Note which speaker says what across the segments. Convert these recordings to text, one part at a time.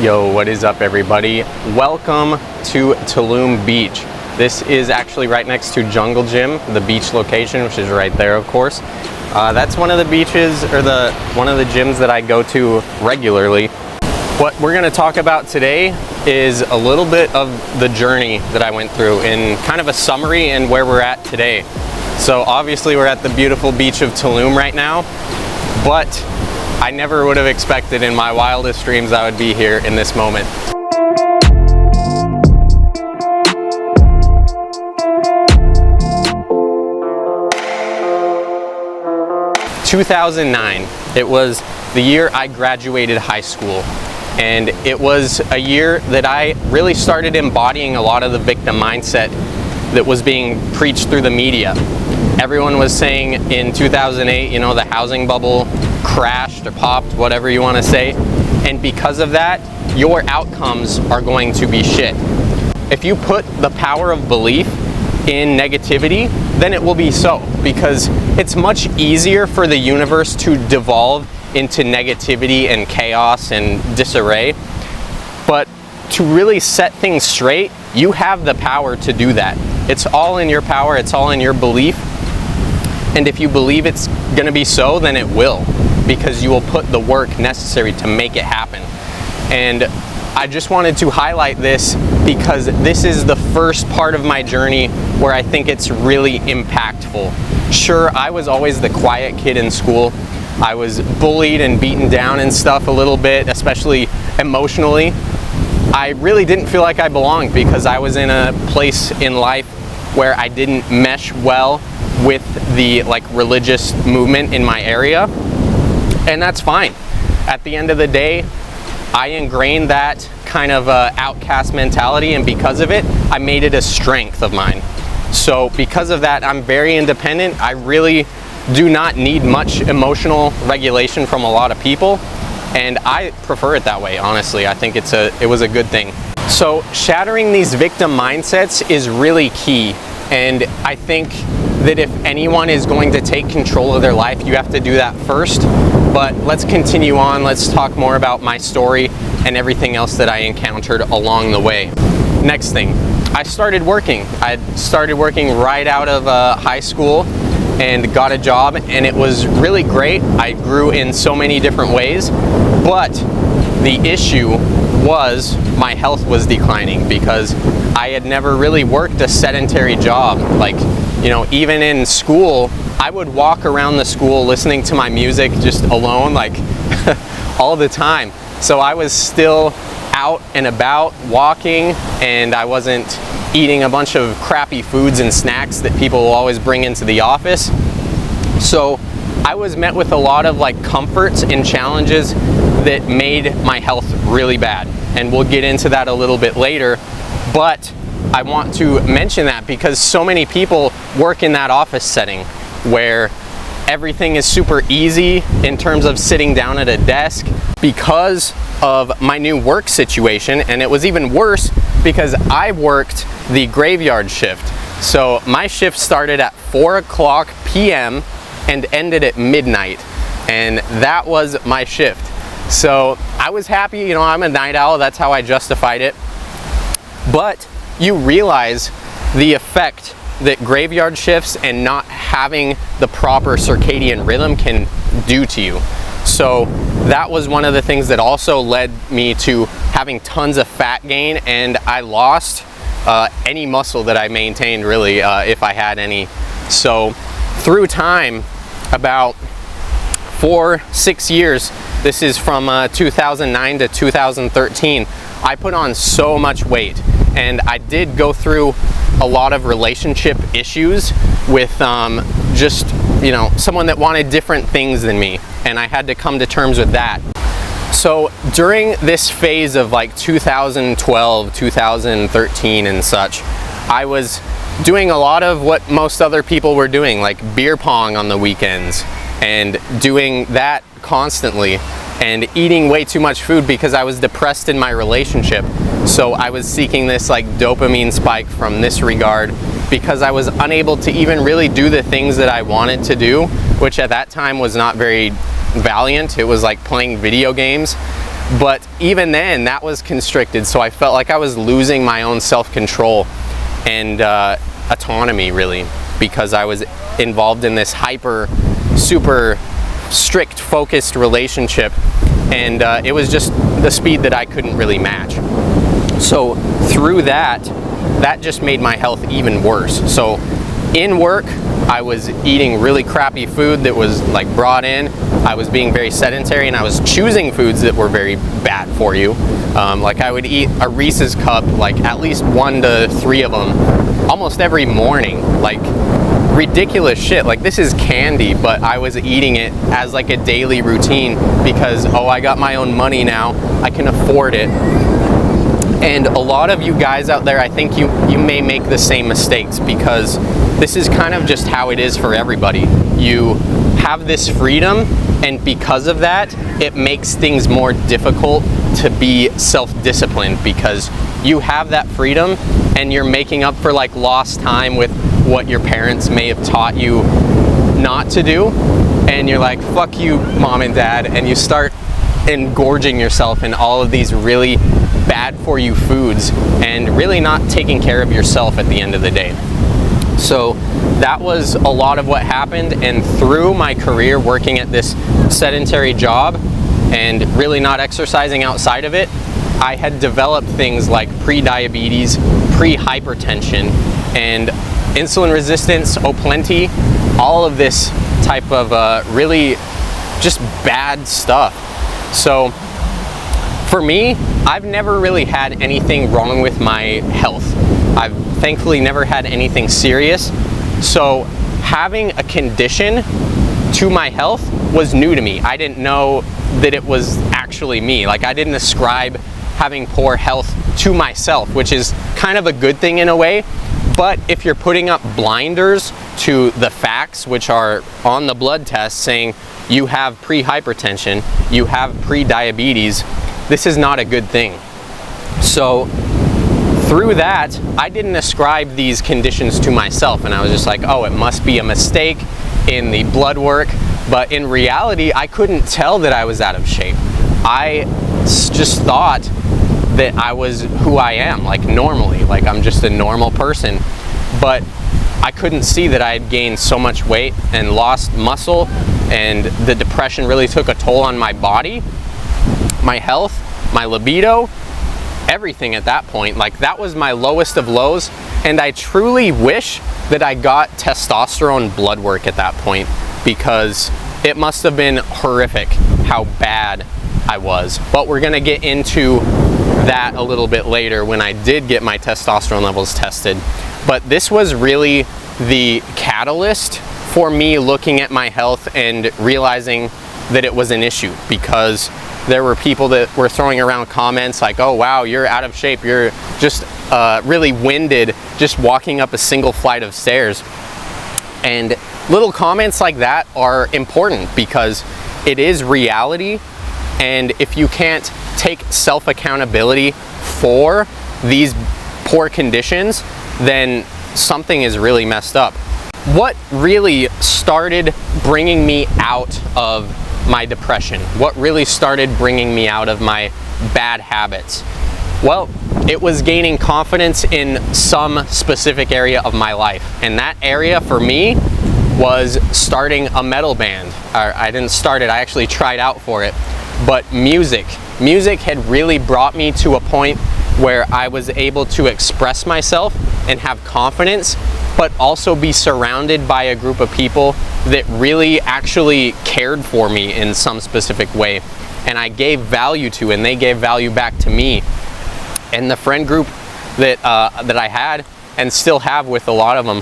Speaker 1: Yo, what is up everybody? Welcome to Tulum Beach. This is actually right next to Jungle Gym, the beach location, which is right there of course. That's one of the beaches, or one of the gyms that I go to regularly. What we're gonna talk about today is a little bit of the journey that I went through in kind of a summary and where we're at today. So obviously we're at the beautiful beach of Tulum right now, but I never would have expected in my wildest dreams I would be here in this moment. (2009), it was the year I graduated high school, and it was a year that I really started embodying a lot of the victim mindset that was being preached through the media. Everyone was saying in 2008, you know, the housing bubble crashed or popped, whatever you want to say, and because of that, your outcomes are going to be shit. If you put the power of belief in negativity, then it will be so, because it's much easier for the universe to devolve into negativity and chaos and disarray. But to really set things straight, you have the power to do that. It's all in your power, it's all in your belief. And if you believe it's gonna be so, then it will, because you will put the work necessary to make it happen. And I just wanted to highlight this because this is the first part of my journey where I think it's really impactful. Sure, I was always the quiet kid in school. I was bullied and beaten down and stuff a little bit, especially emotionally. I really didn't feel like I belonged because I was in a place in life where I didn't mesh well with the religious movement in my area, and that's fine. At the end of the day, I ingrained that kind of outcast mentality, and because of it, I made it a strength of mine. So because of that, I'm very independent. I really do not need much emotional regulation from a lot of people, and I prefer it that way, honestly. I think it was a good thing. So shattering these victim mindsets is really key, and I think that if anyone is going to take control of their life, you have to do that first. But let's continue on. Let's talk more about my story and everything else that I encountered along the way. Next thing, I started working. I started working right out of high school and got a job, and it was really great. I grew in so many different ways, but the issue was my health was declining because I had never really worked a sedentary job. Even in school, I would walk around the school listening to my music just alone, all the time. So I was still out and about walking, and I wasn't eating a bunch of crappy foods and snacks that people will always bring into the office. So I was met with a lot of comforts and challenges that made my health really bad. And we'll get into that a little bit later. But I want to mention that because so many people work in that office setting where everything is super easy in terms of sitting down at a desk. Because of my new work situation, and it was even worse because I worked the graveyard shift. So my shift started at 4:00 p.m. and ended at midnight, and that was my shift. So I was happy, I'm a night owl, that's how I justified it. But you realize the effect that graveyard shifts and not having the proper circadian rhythm can do to you. So that was one of the things that also led me to having tons of fat gain, and I lost any muscle that I maintained really, if I had any. So through time, about 4-6 years, this is from 2009 to 2013, I put on so much weight, and I did go through a lot of relationship issues with just someone that wanted different things than me, and I had to come to terms with that. So during this phase of 2012, 2013 and such, I was doing a lot of what most other people were doing, like beer pong on the weekends, and doing that constantly, and eating way too much food because I was depressed in my relationship. So I was seeking this dopamine spike from this regard because I was unable to even really do the things that I wanted to do, which at that time was not very valiant. It was like playing video games. But even then, that was constricted, so I felt like I was losing my own self-control and autonomy, really, because I was involved in this super strict, focused relationship, and it was just the speed that I couldn't really match. So through that just made my health even worse. So in work, I was eating really crappy food that was like brought in. I was being very sedentary, and I was choosing foods that were very bad for you. Like I would eat a Reese's cup, like at least 1 to 3 of them almost every morning. Like ridiculous shit. Like this is candy, but I was eating it as like a daily routine because, oh, I got my own money now, I can afford it. And a lot of you guys out there, I think you may make the same mistakes, because this is kind of just how it is for everybody. You have this freedom, and because of that, it makes things more difficult to be self-disciplined, because you have that freedom and you're making up for like lost time with what your parents may have taught you not to do, and you're like, fuck you, mom and dad, and you start engorging yourself in all of these really bad for you foods and really not taking care of yourself at the end of the day. So that was a lot of what happened, and through my career working at this sedentary job and really not exercising outside of it, I had developed things like pre-diabetes, pre-hypertension, and insulin resistance, plenty, all of this type of really just bad stuff. So for me, I've never really had anything wrong with my health. I've thankfully never had anything serious. So having a condition to my health was new to me. I didn't know that it was actually me. Like I didn't ascribe having poor health to myself, which is kind of a good thing in a way. But if you're putting up blinders to the facts, which are on the blood test saying you have pre-hypertension, you have pre-diabetes, this is not a good thing. So through that, I didn't ascribe these conditions to myself, and I was just like, oh, it must be a mistake in the blood work. But in reality, I couldn't tell that I was out of shape. I just thought that I was who I am, like normally, like I'm just a normal person. But I couldn't see that I had gained so much weight and lost muscle, and the depression really took a toll on my body, my health, my libido, everything at that point. Like that was my lowest of lows, and I truly wish that I got testosterone blood work at that point, because it must have been horrific how bad I was. But we're gonna get into that a little bit later when I did get my testosterone levels tested. But this was really the catalyst for me looking at my health and realizing that it was an issue, because there were people that were throwing around comments like, oh wow, you're out of shape, you're just really winded just walking up a single flight of stairs. And little comments like that are important, because it is reality, and if you can't take self-accountability for these poor conditions, then something is really messed up. What really started bringing me out of my depression? What really started bringing me out of my bad habits? Well, it was gaining confidence in some specific area of my life, and that area for me was starting a metal band. I didn't start it, I actually tried out for it. But music had really brought me to a point where I was able to express myself and have confidence, but also be surrounded by a group of people that really actually cared for me in some specific way, and I gave value to, and they gave value back to me. And the friend group that I had and still have with a lot of them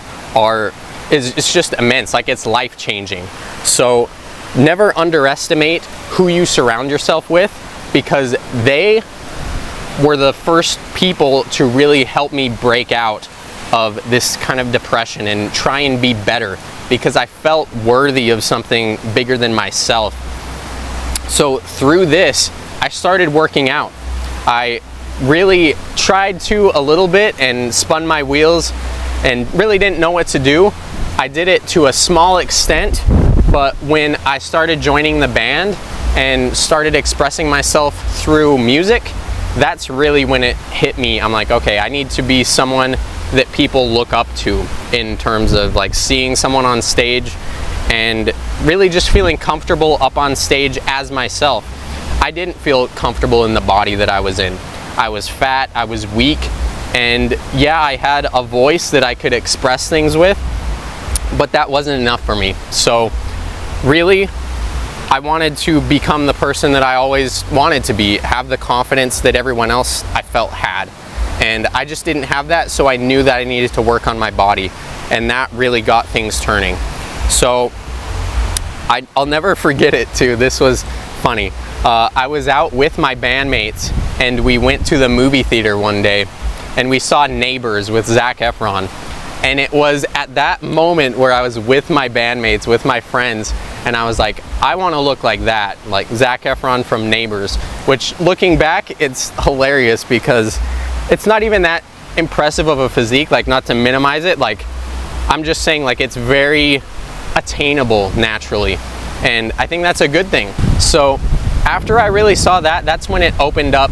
Speaker 1: it's just immense. Like it's life-changing. So never underestimate who you surround yourself with, because they were the first people to really help me break out of this kind of depression and try and be better, because I felt worthy of something bigger than myself. So through this, I started working out. I really tried to a little bit and spun my wheels and really didn't know what to do. I did it to a small extent, but when I started joining the band and started expressing myself through music, that's really when it hit me. I'm like, okay, I need to be someone that people look up to in terms of like seeing someone on stage and really just feeling comfortable up on stage as myself. I didn't feel comfortable in the body that I was in. I was fat, I was weak, and yeah, I had a voice that I could express things with, but that wasn't enough for me. So really, I wanted to become the person that I always wanted to be, have the confidence that everyone else I felt had. And I just didn't have that, so I knew that I needed to work on my body, and that really got things turning. So I'll never forget it too. This was funny. I was out with my bandmates and we went to the movie theater one day and we saw Neighbors with Zac Efron. And it was at that moment where I was with my bandmates, with my friends, and I was like, I want to look like that, like Zac Efron from Neighbors, which looking back, it's hilarious because it's not even that impressive of a physique, like not to minimize it, like I'm just saying like it's very attainable naturally. And I think that's a good thing. So after I really saw that, that's when it opened up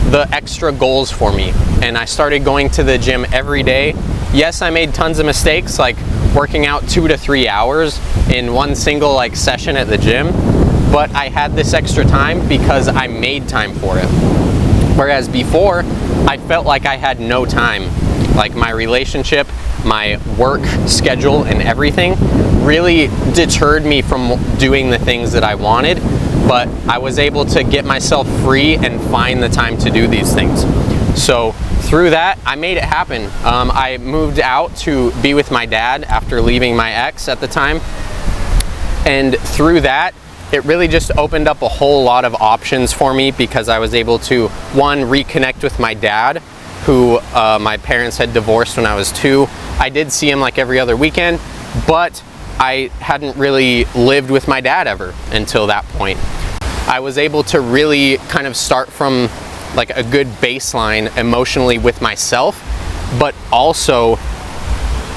Speaker 1: the extra goals for me. And I started going to the gym every day. Yes, I made tons of mistakes, like working out 2 to 3 hours in one single like session at the gym, but I had this extra time because I made time for it. Whereas before, I felt like I had no time. Like my relationship, my work schedule and everything really deterred me from doing the things that I wanted, but I was able to get myself free and find the time to do these things. So through that, I made it happen. I moved out to be with my dad after leaving my ex at the time. And through that, it really just opened up a whole lot of options for me because I was able to, one, reconnect with my dad, who my parents had divorced when I was 2. I did see him like every other weekend, but I hadn't really lived with my dad ever until that point. I was able to really kind of start from like a good baseline emotionally with myself, but also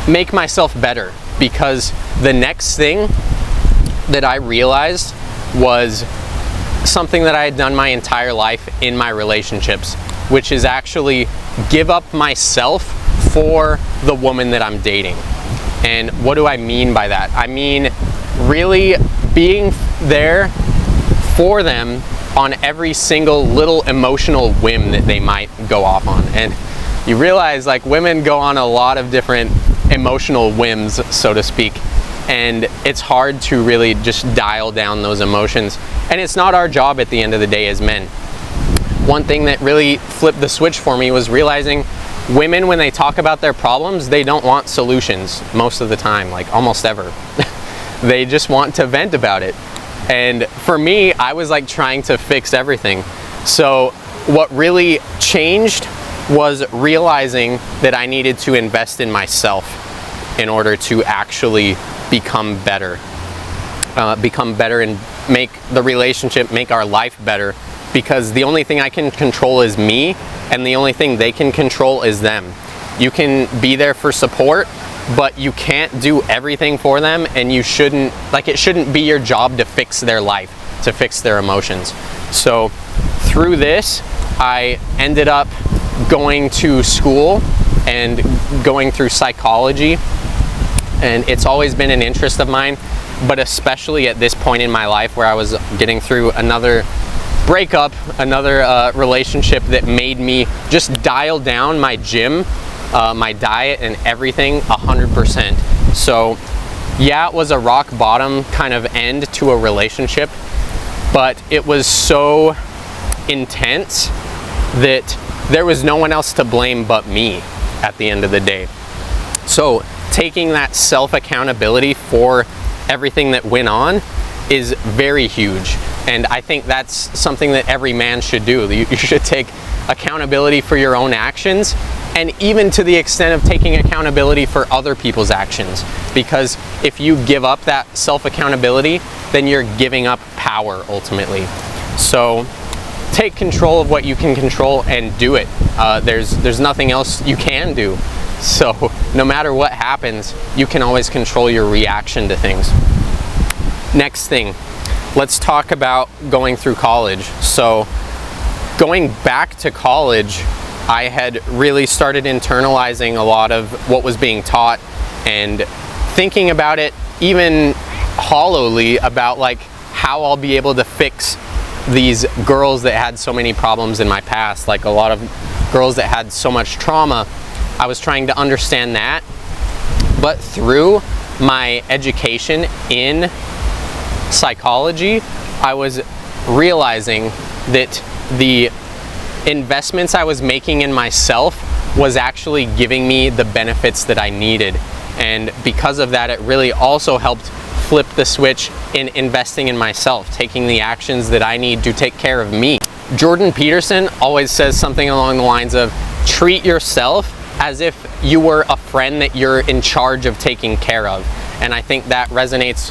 Speaker 1: make myself better, because the next thing that I realized was something that I had done my entire life in my relationships, which is actually give up myself for the woman that I'm dating. And what do I mean by that? I mean really being there for them on every single little emotional whim that they might go off on. And you realize like women go on a lot of different emotional whims, so to speak, and it's hard to really just dial down those emotions. And it's not our job at the end of the day as men. One thing that really flipped the switch for me was realizing women, when they talk about their problems, they don't want solutions most of the time, like almost ever. They just want to vent about it. And for me, I was like trying to fix everything. So what really changed was realizing that I needed to invest in myself in order to actually become better and make the relationship, make our life better, because the only thing I can control is me, and the only thing they can control is them. You can be there for support, but you can't do everything for them, and you shouldn't, like it shouldn't be your job to fix their life, to fix their emotions. So through this, I ended up going to school and going through psychology, and it's always been an interest of mine, but especially at this point in my life where I was getting through another breakup, another relationship that made me just dial down my gym, my diet and everything 100%. So yeah, it was a rock bottom kind of end to a relationship, but it was so intense that there was no one else to blame but me at the end of the day. So taking that self-accountability for everything that went on is very huge. And I think that's something that every man should do. You should take accountability for your own actions, and even to the extent of taking accountability for other people's actions. Because if you give up that self-accountability, then you're giving up power ultimately. So take control of what you can control and do it. There's nothing else you can do. So no matter what happens, you can always control your reaction to things. Next thing, let's talk about going through college. So going back to college, I had really started internalizing a lot of what was being taught and thinking about it even hollowly about like how I'll be able to fix these girls that had so many problems in my past, like a lot of girls that had so much trauma. I was trying to understand that, but through my education in psychology, I was realizing that the investments I was making in myself was actually giving me the benefits that I needed. And because of that, it really also helped flip the switch in investing in myself, taking the actions that I need to take care of me. Jordan Peterson always says something along the lines of treat yourself as if you were a friend that you're in charge of taking care of. And I think that resonates,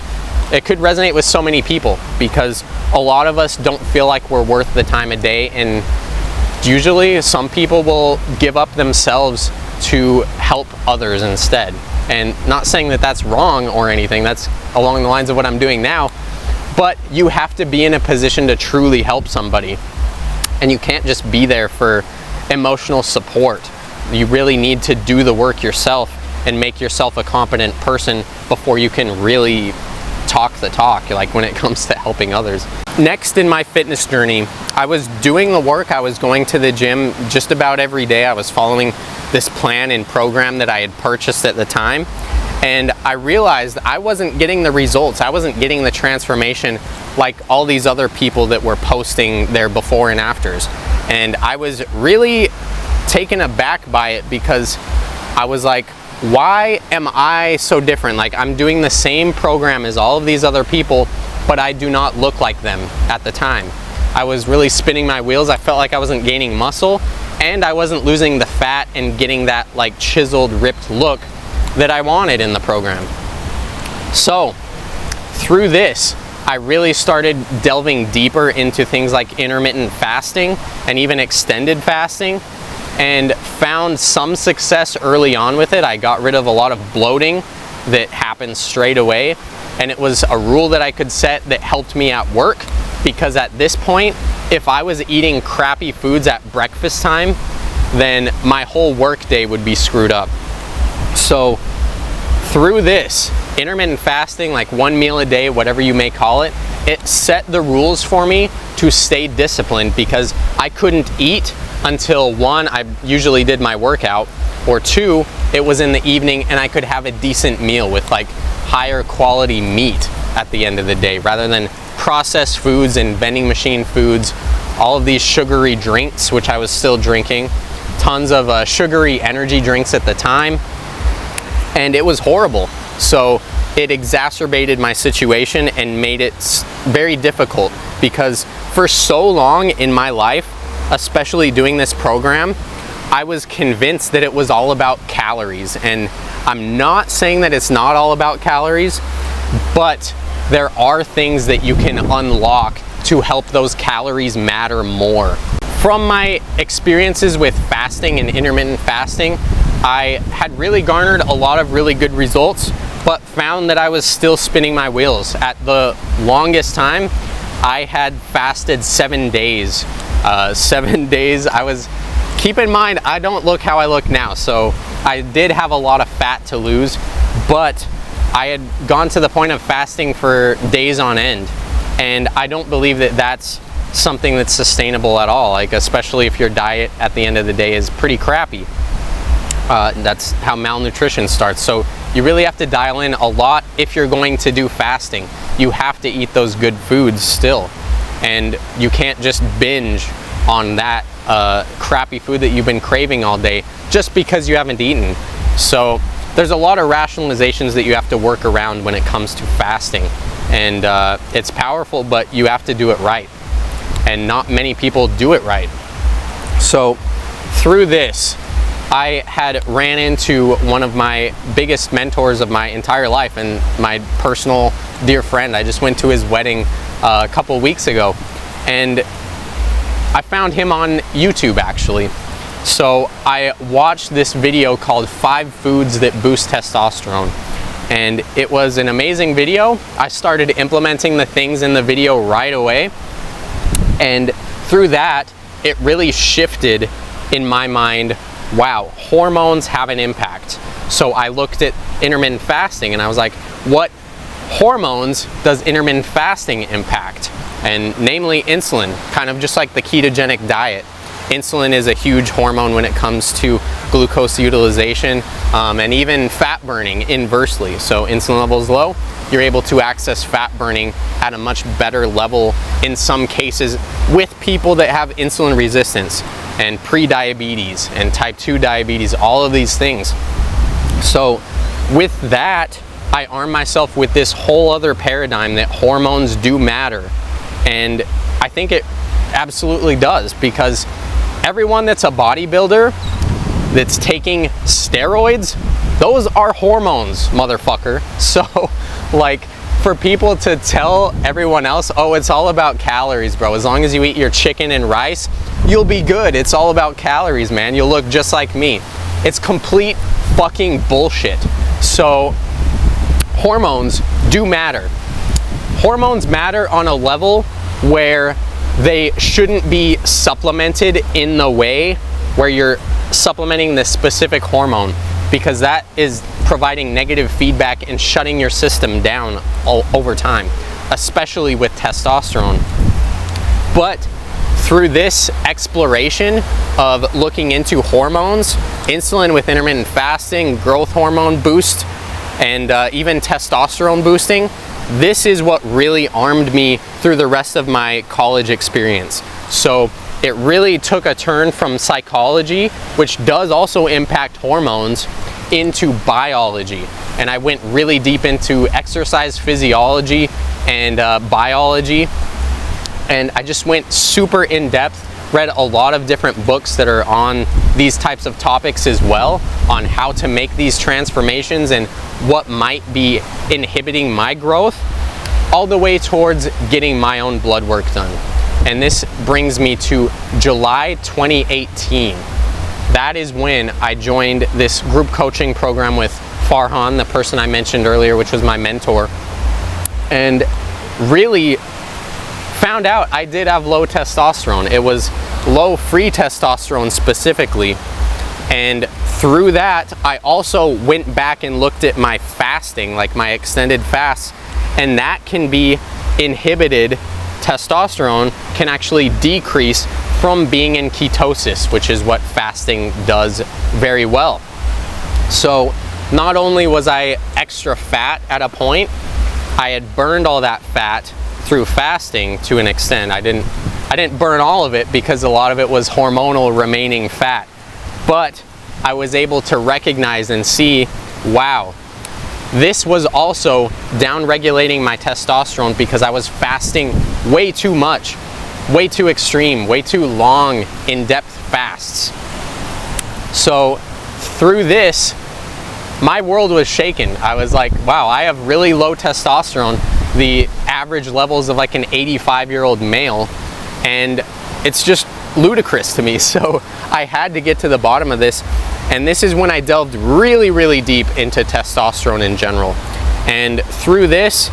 Speaker 1: it could resonate with so many people, because a lot of us don't feel like we're worth the time of day, and usually some people will give up themselves to help others instead. And not saying that that's wrong or anything, that's along the lines of what I'm doing now, but you have to be in a position to truly help somebody. And you can't just be there for emotional support. You really need to do the work yourself and make yourself a competent person before you can really talk the talk, like when it comes to helping others. Next in my fitness journey, I was doing the work. I was going to the gym just about every day. I was following this plan and program that I had purchased at the time, and I realized I wasn't getting the results. I wasn't getting the transformation like all these other people that were posting their before and afters. And I was really taken aback by it, because I was like, why am I so different? Like, I'm doing the same program as all of these other people, but I do not look like them at the time. I was really spinning my wheels. I felt like I wasn't gaining muscle, and I wasn't losing the fat and getting that like chiseled, ripped look that I wanted in the program. So through this, I really started delving deeper into things like intermittent fasting and even extended fasting, and found some success early on with it. I got rid of a lot of bloating that happened straight away, and it was a rule that I could set that helped me at work, because at this point, if I was eating crappy foods at breakfast time, then my whole work day would be screwed up. So through this intermittent fasting, like 1 meal a day, whatever you may call it, it set the rules for me to stay disciplined, because I couldn't eat until 1, I usually did my workout, or 2, it was in the evening and I could have a decent meal with like higher quality meat at the end of the day, rather than processed foods and vending machine foods, all of these sugary drinks, which I was still drinking, tons of sugary energy drinks at the time, and it was horrible. So it exacerbated my situation and made it very difficult, because for so long in my life, especially doing this program, I was convinced that it was all about calories. And I'm not saying that it's not all about calories, but there are things that you can unlock to help those calories matter more. From my experiences with fasting and intermittent fasting, I had really garnered a lot of really good results, but found that I was still spinning my wheels. At the longest time, I had fasted 7 days. 7 days, keep in mind, I don't look how I look now, so I did have a lot of fat to lose, but I had gone to the point of fasting for days on end, and I don't believe that that's something that's sustainable at all, like especially if your diet at the end of the day is pretty crappy. That's how malnutrition starts. So you really have to dial in a lot if you're going to do fasting. You have to eat those good foods still, and you can't just binge on that crappy food that you've been craving all day just because you haven't eaten. So there's a lot of rationalizations that you have to work around when it comes to fasting, and it's powerful, but you have to do it right, and not many people do it right. So through this, I had ran into one of my biggest mentors of my entire life, and my personal dear friend. I just went to his wedding a couple weeks ago, and I found him on YouTube actually. So I watched this video called 5 Foods That Boost Testosterone, And it was an amazing video. I started implementing the things in the video right away. And through that, it really shifted in my mind, wow, hormones have an impact. So I looked at intermittent fasting and I was like, what hormones does intermittent fasting impact? And namely insulin, kind of just like the ketogenic diet. Insulin is a huge hormone when it comes to glucose utilization and even fat burning inversely. So insulin levels low, you're able to access fat burning at a much better level in some cases with people that have insulin resistance and pre-diabetes and type 2 diabetes, all of these things. So with that, I arm myself with this whole other paradigm that hormones do matter. And I think it absolutely does, because everyone that's a bodybuilder that's taking steroids, those are hormones, motherfucker. So like, for people to tell everyone else, oh, it's all about calories, bro. As long as you eat your chicken and rice, you'll be good. It's all about calories, man. You'll look just like me. It's complete fucking bullshit. So hormones do matter. Hormones matter on a level where they shouldn't be supplemented in the way where you're supplementing this specific hormone, because that is providing negative feedback and shutting your system down over time, especially with testosterone. But through this exploration of looking into hormones, insulin with intermittent fasting, growth hormone boost, and even testosterone boosting, this is what really armed me through the rest of my college experience. So it really took a turn from psychology, which does also impact hormones, into biology. And I went really deep into exercise physiology and biology. And I just went super in depth, read a lot of different books that are on these types of topics as well, on how to make these transformations and what might be inhibiting my growth, all the way towards getting my own blood work done. And this brings me to July 2018. That is when I joined this group coaching program with Farhan, the person I mentioned earlier, which was my mentor, and really found out I did have low testosterone. It was low free testosterone specifically. And through that, I also went back and looked at my fasting, like my extended fasts, and that can be inhibited. Testosterone can actually decrease from being in ketosis, which is what fasting does very well. So not only was I extra fat at a point, I had burned all that fat through fasting to an extent. I didn't burn all of it because a lot of it was hormonal remaining fat, but I was able to recognize and see, wow, this was also down-regulating my testosterone because I was fasting way too much, way too extreme, way too long, in-depth fasts. So through this, my world was shaken. I was like, wow, I have really low testosterone, the average levels of like an 85-year-old male, and it's just ludicrous to me. So I had to get to the bottom of this, and this is when I delved really, really deep into testosterone in general. And through this,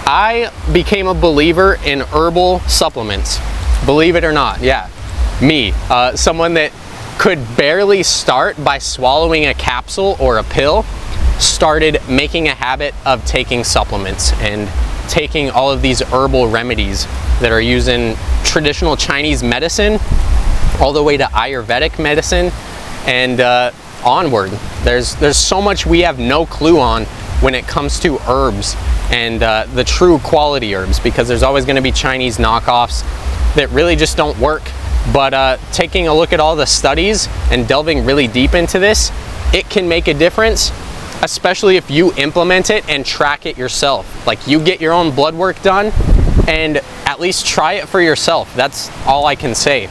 Speaker 1: I became a believer in herbal supplements. Believe it or not, yeah, me, someone that could barely start by swallowing a capsule or a pill, started making a habit of taking supplements and taking all of these herbal remedies that are used in traditional Chinese medicine, all the way to Ayurvedic medicine, and onward. There's so much we have no clue on when it comes to herbs and the true quality herbs, because there's always going to be Chinese knockoffs that really just don't work. But taking a look at all the studies and delving really deep into this, it can make a difference, especially if you implement it and track it yourself. Like, you get your own blood work done and at least try it for yourself. That's all I can say.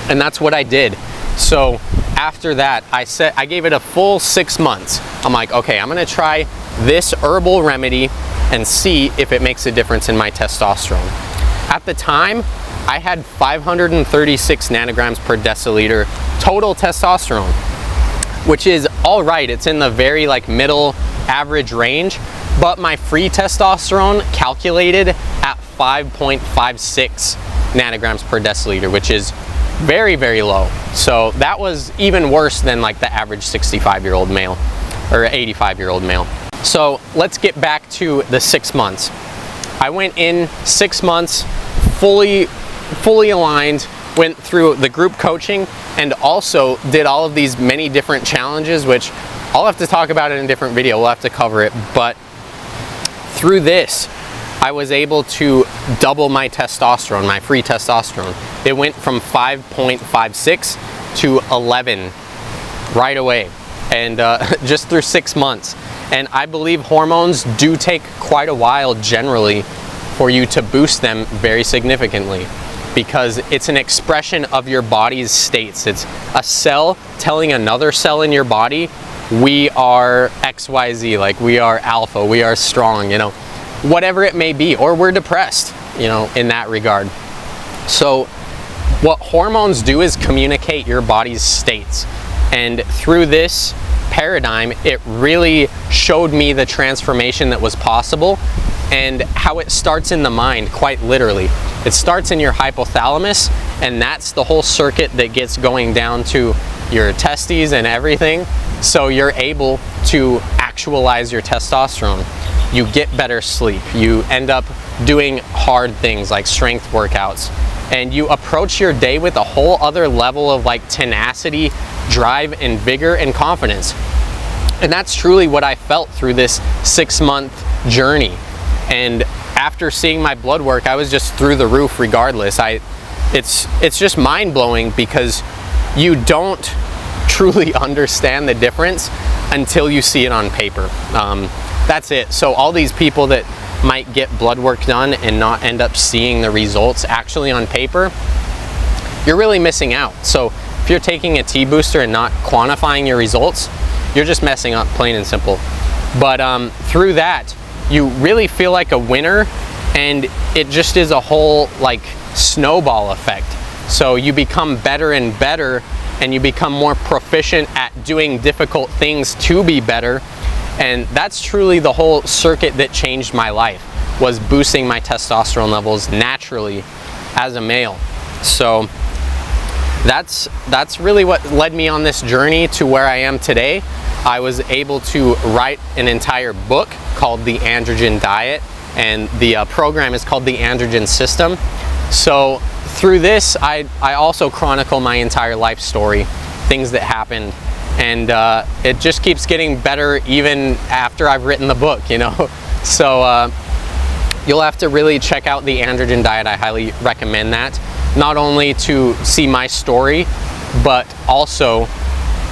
Speaker 1: And that's what I did. So after that, I gave it a full 6 months. I'm like, okay, I'm gonna try this herbal remedy and see if it makes a difference in my testosterone. At the time, I had 536 nanograms per deciliter total testosterone, which is all right. It's in the very like middle average range, but my free testosterone calculated at 5.56 nanograms per deciliter, which is very, very low. So that was even worse than like the average 65-year-old male or 85-year-old male. So let's get back to the 6 months. I went in 6 months fully aligned, went through the group coaching, and also did all of these many different challenges, which I'll have to talk about in a different video. We'll have to cover it. But through this, I was able to double my testosterone, my free testosterone. It went from 5.56 to 11 right away, and just through 6 months. And I believe hormones do take quite a while generally for you to boost them very significantly, because it's an expression of your body's states. It's a cell telling another cell in your body, we are XYZ, like we are alpha, we are strong, you know, whatever it may be, or we're depressed, you know, in that regard. So what hormones do is communicate your body's states. And through this paradigm, it really showed me the transformation that was possible and how it starts in the mind, quite literally. It starts in your hypothalamus, and that's the whole circuit that gets going down to your testes and everything. So you're able to actualize your testosterone. You get better sleep. You end up doing hard things like strength workouts, and you approach your day with a whole other level of like tenacity, drive, and vigor and confidence. And that's truly what I felt through this 6-month journey. And after seeing my blood work, I was just through the roof regardless. It's just mind-blowing, because you don't truly understand the difference until you see it on paper. That's it. So all these people that might get blood work done and not end up seeing the results actually on paper, you're really missing out. So if you're taking a T-booster and not quantifying your results, you're just messing up, plain and simple. But through that, you really feel like a winner, and it just is a whole like snowball effect. So you become better and better, and you become more proficient at doing difficult things to be better. And that's truly the whole circuit that changed my life, was boosting my testosterone levels naturally as a male. So that's really what led me on this journey to where I am today. I was able to write an entire book called The Androgen Diet, and the program is called The Androgen System. So through this, I also chronicle my entire life story, things that happened, and it just keeps getting better even after I've written the book, you know. So you'll have to really check out The Androgen Diet. I highly recommend that, not only to see my story, but also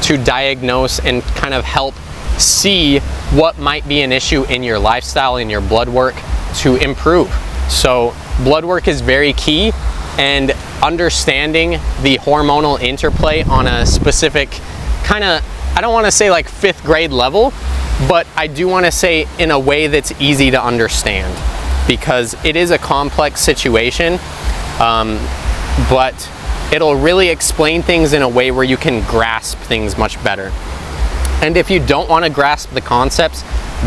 Speaker 1: to diagnose and kind of help see what might be an issue in your lifestyle, in your blood work, to improve. So blood work is very key, and understanding the hormonal interplay on a specific kind of, I don't want to say like 5th grade level, but I do want to say in a way that's easy to understand, because it is a complex situation, but it'll really explain things in a way where you can grasp things much better. And if you don't want to grasp the concepts,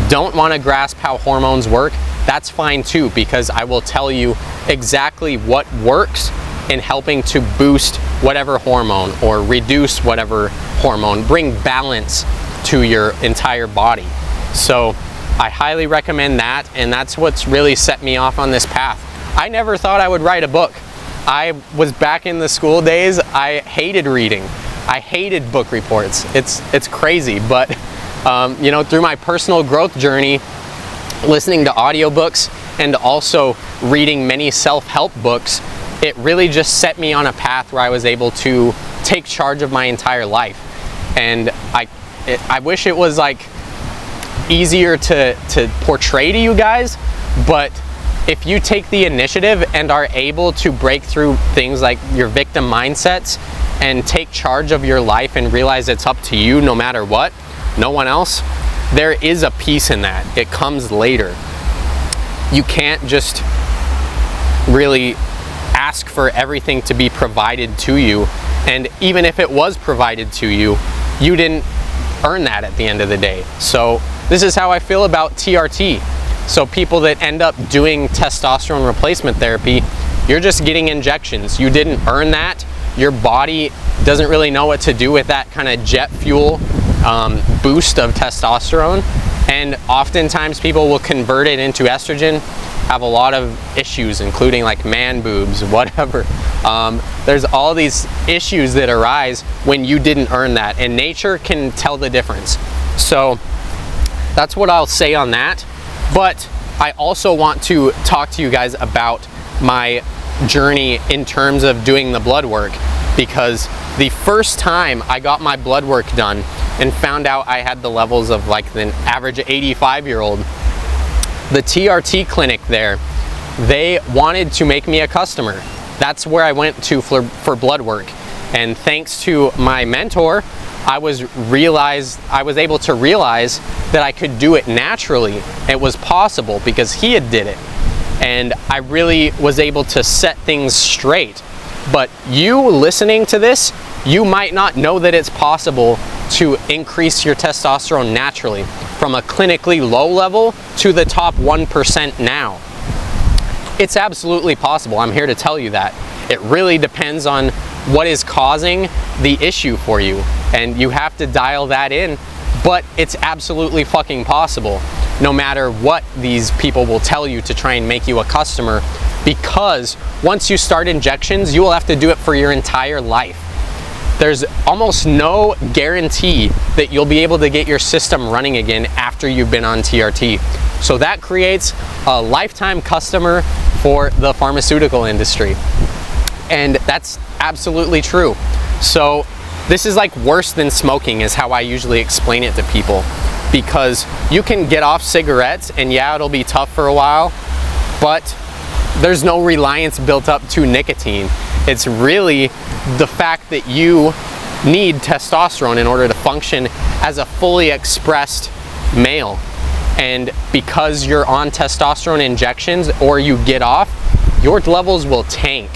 Speaker 1: don't want to grasp how hormones work, that's fine too, because I will tell you exactly what works in helping to boost whatever hormone or reduce whatever hormone, bring balance to your entire body. So I highly recommend that, and that's what's really set me off on this path. I never thought I would write a book. I was back in the school days, I hated reading. I hated book reports. It's crazy, but you know, through my personal growth journey, listening to audiobooks and also reading many self-help books, it really just set me on a path where I was able to take charge of my entire life. And I wish it was like easier to portray to you guys, but if you take the initiative and are able to break through things like your victim mindsets and take charge of your life and realize it's up to you no matter what, no one else, there is a peace in that. It comes later. You can't just really ask for everything to be provided to you, and even if it was provided to you, you didn't earn that at the end of the day. So this is how I feel about TRT. So people that end up doing testosterone replacement therapy, you're just getting injections. You didn't earn that. Your body doesn't really know what to do with that kind of jet fuel boost of testosterone. And oftentimes people will convert it into estrogen, have a lot of issues, including like man boobs, whatever. There's all these issues that arise when you didn't earn that, and nature can tell the difference. So that's what I'll say on that. But I also want to talk to you guys about my journey in terms of doing the blood work, because the first time I got my blood work done and found out I had the levels of like the average 85-year-old, the TRT clinic there, they wanted to make me a customer. That's where I went to for blood work. And thanks to my mentor, I was able to realize that I could do it naturally. It was possible because he had did it. And I really was able to set things straight. But you listening to this, you might not know that it's possible to increase your testosterone naturally from a clinically low level to the top 1% now. It's absolutely possible. I'm here to tell you that. It really depends on what is causing the issue for you, and you have to dial that in, but it's absolutely fucking possible, no matter what these people will tell you to try and make you a customer, because once you start injections, you will have to do it for your entire life. There's almost no guarantee that you'll be able to get your system running again after you've been on TRT. So that creates a lifetime customer for the pharmaceutical industry. And that's absolutely true. So this is like worse than smoking is how I usually explain it to people, because you can get off cigarettes and yeah, it'll be tough for a while, but there's no reliance built up to nicotine. It's really the fact that you need testosterone in order to function as a fully expressed male. And because you're on testosterone injections or you get off, your levels will tank.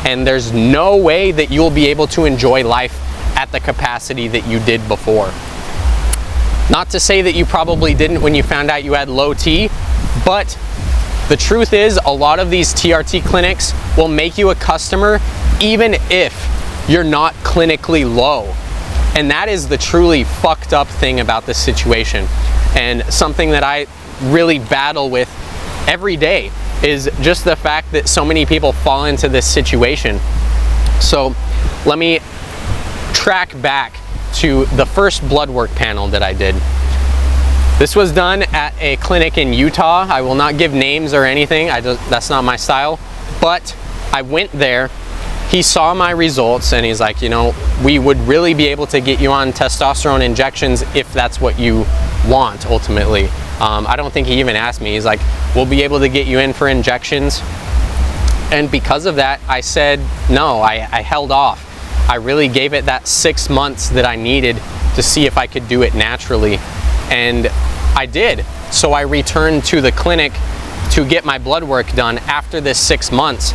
Speaker 1: And there's no way that you'll be able to enjoy life at the capacity that you did before. Not to say that you probably didn't when you found out you had low T, but the truth is a lot of these TRT clinics will make you a customer even if you're not clinically low. And that is the truly fucked up thing about this situation. And something that I really battle with every day is just the fact that so many people fall into this situation. So let me track back to the first blood work panel that I did. This was done at a clinic in Utah. I will not give names or anything. That's not my style. But I went there. He saw my results and he's like, you know, we would really be able to get you on testosterone injections if that's what you want ultimately. I don't think he even asked me. He's like, we'll be able to get you in for injections. And because of that, I said no. I held off. I really gave it that 6 months that I needed to see if I could do it naturally. And I did. So I returned to the clinic to get my blood work done after this 6 months.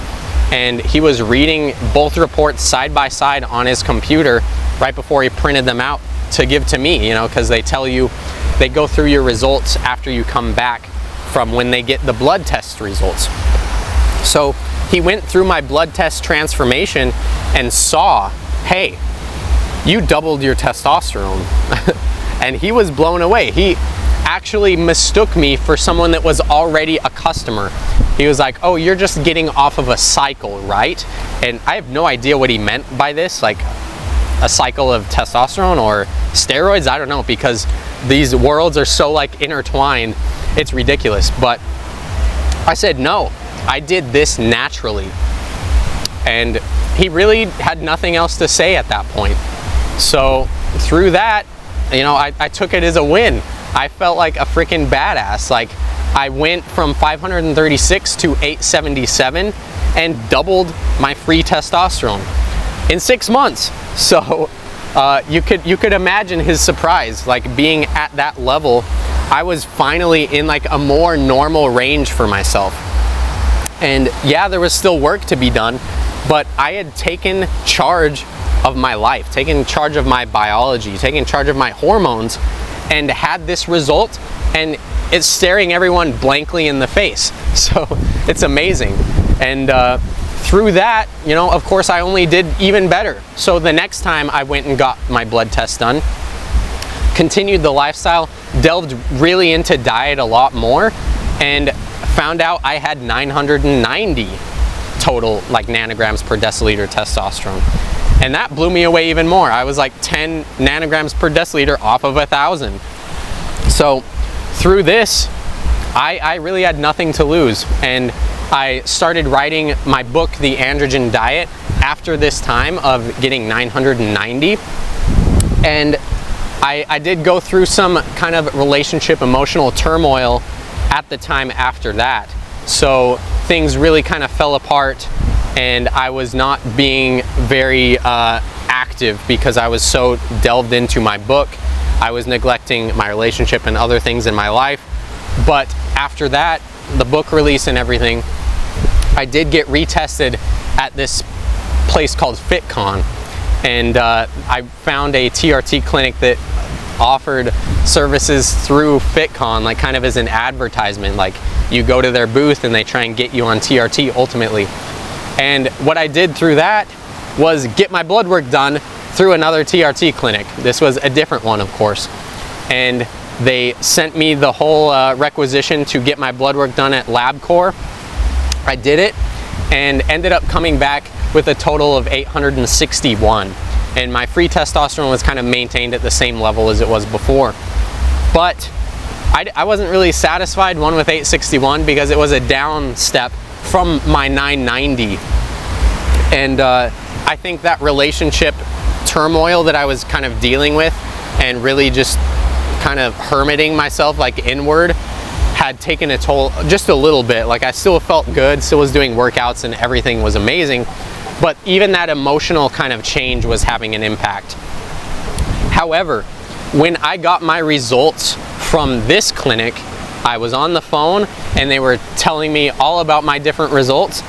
Speaker 1: And he was reading both reports side by side on his computer right before he printed them out to give to me, you know, because they tell you, they go through your results after you come back from when they get the blood test results. So he went through my blood test transformation and saw, hey, you doubled your testosterone. And he was blown away. He actually mistook me for someone that was already a customer. He was like, oh, you're just getting off of a cycle, right? And I have no idea what he meant by this, like a cycle of testosterone or steroids, I don't know, because these worlds are so like intertwined, it's ridiculous. But I said, no, I did this naturally. And he really had nothing else to say at that point. So through that, you know, I took it as a win. I felt like a freaking badass. Like I went from 536 to 877 and doubled my free testosterone in 6 months. So you could imagine his surprise, like being at that level. I was finally in like a more normal range for myself. And yeah, there was still work to be done, but I had taken charge of my life, taking charge of my biology, taking charge of my hormones, and had this result, and it's staring everyone blankly in the face. So it's amazing. And through that, you know, of course, I only did even better. So the next time I went and got my blood test done, continued the lifestyle, delved really into diet a lot more, and found out I had 990 total like nanograms per deciliter testosterone. And that blew me away even more. I was like 10 nanograms per deciliter off of 1,000. So through this, I really had nothing to lose. And I started writing my book, The Androgen Diet, after this time of getting 990. And I did go through some kind of relationship emotional turmoil at the time after that. So things really kind of fell apart, and I was not being very active because I was so delved into my book. I was neglecting my relationship and other things in my life. But after that, the book release and everything, I did get retested at this place called FitCon. And I found a TRT clinic that offered services through FitCon, like kind of as an advertisement. Like you go to their booth and they try and get you on TRT ultimately. And what I did through that was get my blood work done through another TRT clinic. This was a different one, of course. And they sent me the whole requisition to get my blood work done at LabCorp. I did it and ended up coming back with a total of 861. And my free testosterone was kind of maintained at the same level as it was before. But I wasn't really satisfied, one, with 861 because it was a down step from my 990. And I think that relationship turmoil that I was kind of dealing with and really just kind of hermiting myself like inward had taken a toll just a little bit. Like I still felt good, still was doing workouts and everything was amazing, but even that emotional kind of change was having an impact. However, when I got my results from this clinic, I was on the phone and they were telling me all about my different results.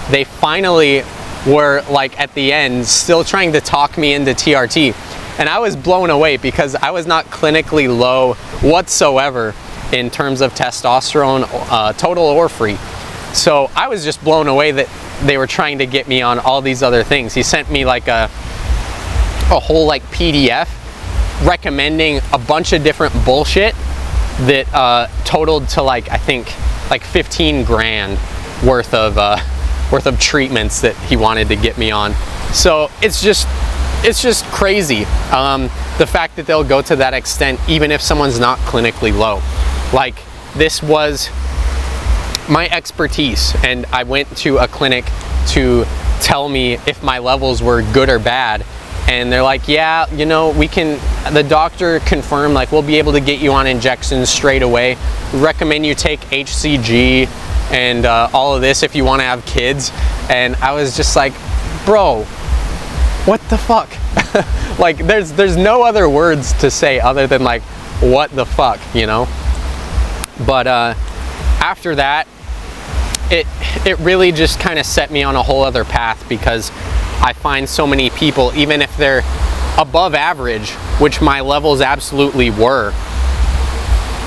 Speaker 1: They finally were like at the end still trying to talk me into TRT. And I was blown away because I was not clinically low whatsoever in terms of testosterone, total or free. So I was just blown away that they were trying to get me on all these other things. He sent me like a whole like PDF recommending a bunch of different bullshit that totaled to like, I think like 15 grand worth of treatments that he wanted to get me on. So it's just crazy, the fact that they'll go to that extent even if someone's not clinically low. Like this was my expertise, and I went to a clinic to tell me if my levels were good or bad, and they're like, yeah, you know, the doctor confirmed like we'll be able to get you on injections straight away. We recommend you take HCG and all of this if you want to have kids. And I was just like, bro, what the fuck? Like there's no other words to say other than like, what the fuck, you know? But after that, it really just kind of set me on a whole other path, because I find so many people, even if they're above average, which my levels absolutely were,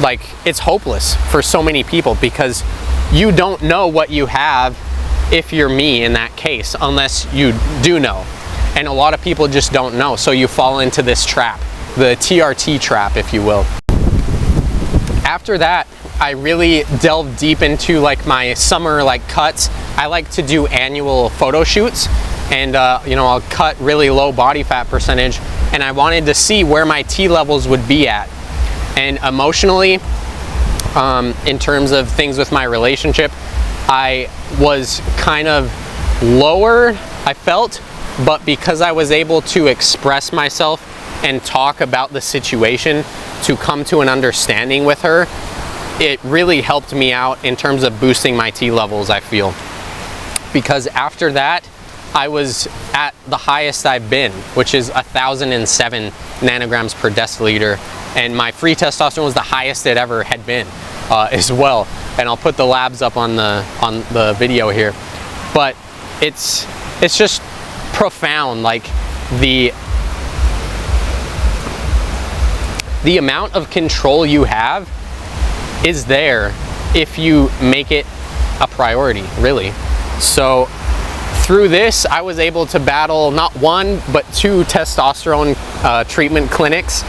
Speaker 1: like it's hopeless for so many people because you don't know what you have if you're me in that case, unless you do know. And a lot of people just don't know, so you fall into this trap, the TRT trap, if you will. After that, I really delved deep into like my summer like cuts. I like to do annual photo shoots, and you know, I'll cut really low body fat percentage, and I wanted to see where my T levels would be at. And emotionally, in terms of things with my relationship, I was kind of lower, I felt, but because I was able to express myself and talk about the situation to come to an understanding with her, it really helped me out in terms of boosting my T levels, I feel. Because after that, I was at the highest I've been, which is 1,007 nanograms per deciliter, and my free testosterone was the highest it ever had been as well. And I'll put the labs up on the video here. But it's just profound, like the the amount of control you have is there if you make it a priority, really. So through this, I was able to battle not one, but 2 testosterone treatment clinics,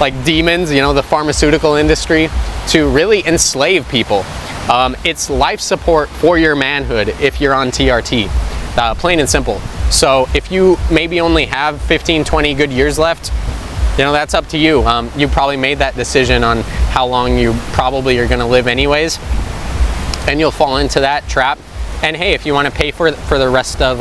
Speaker 1: like demons, you know, the pharmaceutical industry, to really enslave people. It's life support for your manhood if you're on TRT, plain and simple. So if you maybe only have 15, 20 good years left, you know, that's up to you. You probably made that decision on how long you probably are gonna live anyways, and you'll fall into that trap. And hey, if you want to pay for the rest of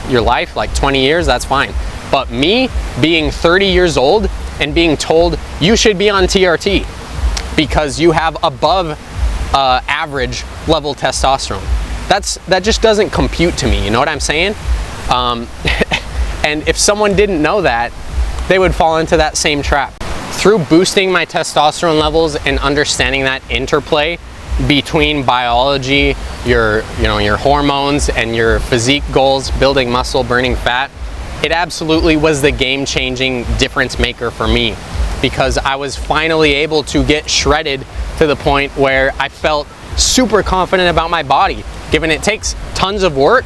Speaker 1: your life, like 20 years, that's fine. But me being 30 years old and being told you should be on TRT because you have above average level testosterone, that just doesn't compute to me. You know what I'm saying? And if someone didn't know that, they would fall into that same trap. Through boosting my testosterone levels and understanding that interplay between biology, your hormones, and your physique goals, building muscle, burning fat, it absolutely was the game-changing difference maker for me, because I was finally able to get shredded to the point where I felt super confident about my body. Given it takes tons of work,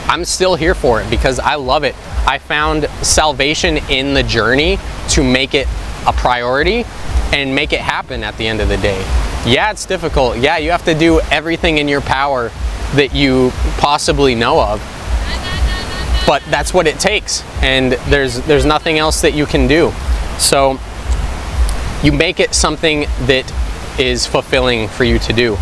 Speaker 1: I'm still here for it because I love it. I found salvation in the journey to make it a priority and make it happen at the end of the day. Yeah, it's difficult. Yeah, you have to do everything in your power that you possibly know of, but that's what it takes, and there's nothing else that you can do. So you make it something that is fulfilling for you to do,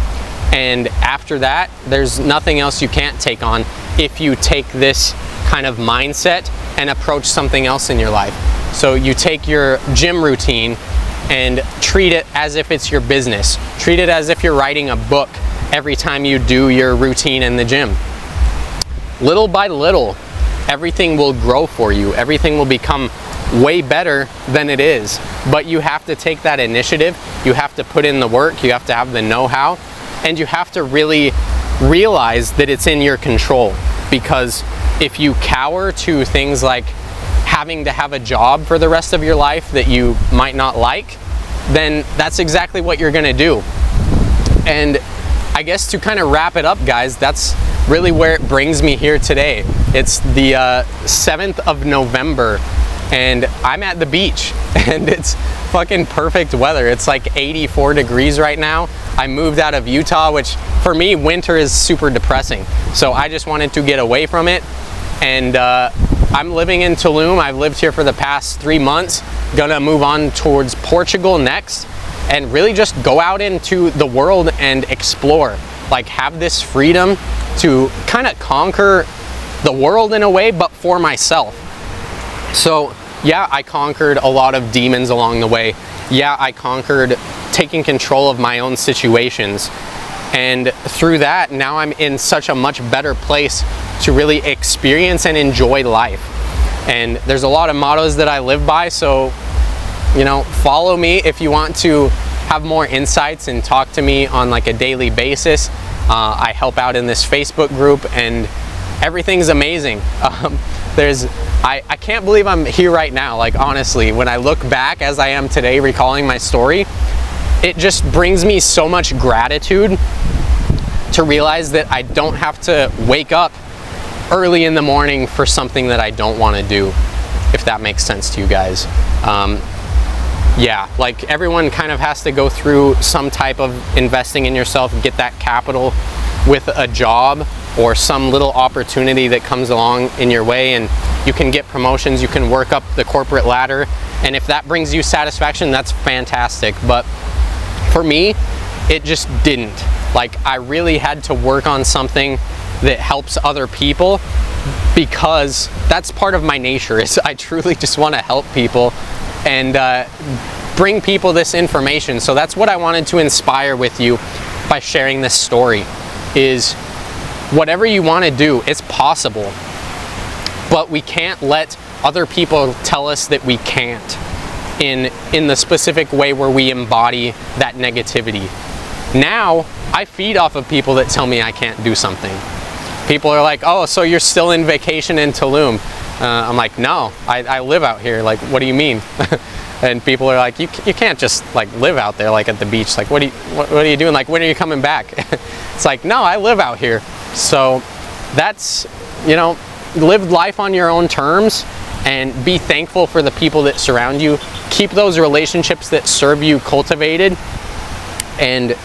Speaker 1: and after that, there's nothing else you can't take on if you take this kind of mindset and approach something else in your life. So you take your gym routine and treat it as if it's your business. Treat it as if you're writing a book every time you do your routine in the gym. Little by little, everything will grow for you. Everything will become way better than it is. But you have to take that initiative. You have to put in the work. You have to have the know-how. And you have to really realize that it's in your control. Because if you cower to things like having to have a job for the rest of your life that you might not like, then that's exactly what you're gonna do. And I guess to kind of wrap it up, guys, that's really where it brings me here today. It's the 7th of November, and I'm at the beach, and it's fucking perfect weather. It's like 84 degrees right now. I moved out of Utah, which for me, winter is super depressing. So I just wanted to get away from it, and I'm living in Tulum. I've lived here for the past 3 months. Gonna move on towards Portugal next and really just go out into the world and explore. Like, have this freedom to kind of conquer the world in a way, but for myself. So yeah, I conquered a lot of demons along the way. Yeah, I conquered taking control of my own situations. And through that, now I'm in such a much better place to really experience and enjoy life. And there's a lot of mottos that I live by, so, you know, follow me if you want to have more insights and talk to me on like a daily basis. I help out in this Facebook group, and everything's amazing. I can't believe I'm here right now. Like, honestly, when I look back as I am today, recalling my story, it just brings me so much gratitude to realize that I don't have to wake up early in the morning for something that I don't want to do, if that makes sense to you guys. Yeah, like, everyone kind of has to go through some type of investing in yourself, get that capital with a job or some little opportunity that comes along in your way, and you can get promotions, you can work up the corporate ladder, and if that brings you satisfaction, that's fantastic. But for me, it just didn't. Like, I really had to work on something that helps other people, because that's part of my nature, is I truly just want to help people and bring people this information. So that's what I wanted to inspire with you by sharing this story, is whatever you want to do, it's possible, but we can't let other people tell us that we can't in the specific way where we embody that negativity. Now I feed off of people that tell me I can't do something. People are like, oh, so you're still in vacation in Tulum? I'm like, no, I live out here. Like, what do you mean? And people are like, you can't just like live out there like at the beach. Like, what are you doing? Like, when are you coming back? It's like, no, I live out here. So that's, you know, live life on your own terms and be thankful for the people that surround you. Keep those relationships that serve you cultivated. And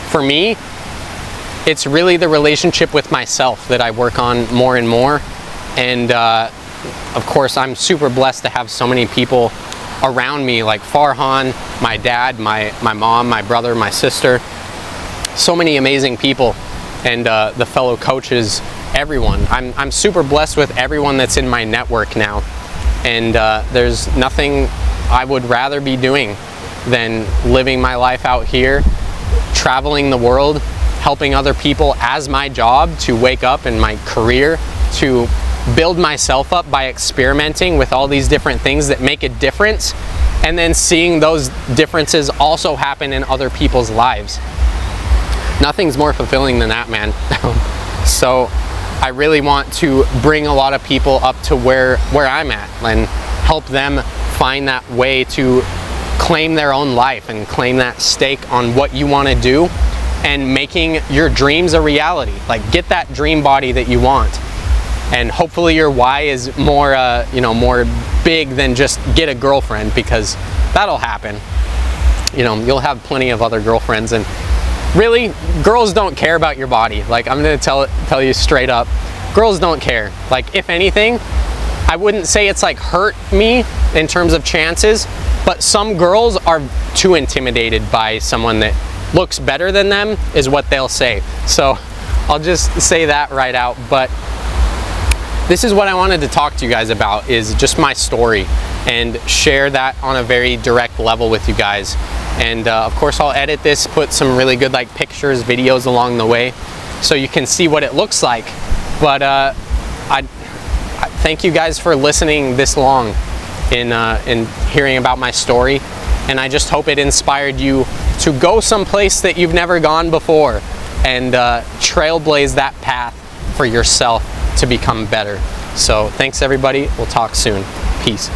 Speaker 1: for me, it's really the relationship with myself that I work on more and more. And of course, I'm super blessed to have so many people around me, like Farhan, my dad, my mom, my brother, my sister. So many amazing people, and the fellow coaches, everyone. I'm super blessed with everyone that's in my network now. And there's nothing I would rather be doing than living my life out here, traveling the world, helping other people as my job, to wake up in my career, to build myself up by experimenting with all these different things that make a difference, and then seeing those differences also happen in other people's lives. Nothing's more fulfilling than that, man. So I really want to bring a lot of people up to where I'm at and help them find that way to claim their own life and claim that stake on what you want to do and making your dreams a reality. Like, get that dream body that you want. And hopefully your why is more, you know, more big than just get a girlfriend, because that'll happen. You know, you'll have plenty of other girlfriends, and really, girls don't care about your body. Like, I'm gonna tell you straight up, girls don't care. Like, if anything, I wouldn't say it's like hurt me in terms of chances, but some girls are too intimidated by someone that looks better than them, is what they'll say. So I'll just say that right out. But this is what I wanted to talk to you guys about, is just my story, and share that on a very direct level with you guys. And of course, I'll edit this, put some really good like pictures, videos along the way, so you can see what it looks like. But I thank you guys for listening this long in hearing about my story, and I just hope it inspired you to go someplace that you've never gone before, and trailblaze that path for yourself to become better. So thanks everybody, we'll talk soon. Peace.